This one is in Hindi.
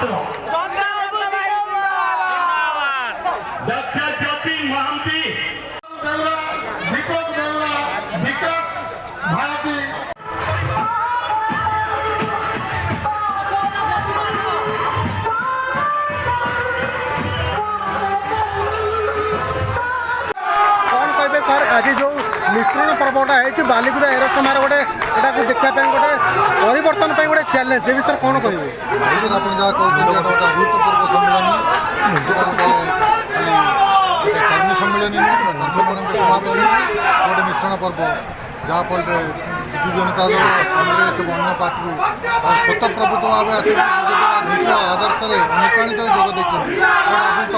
पात्र डॉक्टर ज्योति महांती दीपक बेहरा विकास भारती कौन कहे सर आज जो मिश्रण पर्वटा है बालिकुदा एरोसमार गोटे यहाँ देखा गोटे परिवर्तन गोटे चैलेंज ये विषय कौन कहे आप जहाँ कहते गोटे गुरुत्वपूर्ण सम्मेलन जोटा गोटे खाली कर्मी सम्मेलन कर्मी मान समावेश गोटे मिश्रण पर्व जहाँफल विजु जनता दल कांग्रेस अन्य पार्टी स्वतः प्रभुत्व भाव आस निज आदर्श अनुप्राणित जोग देखते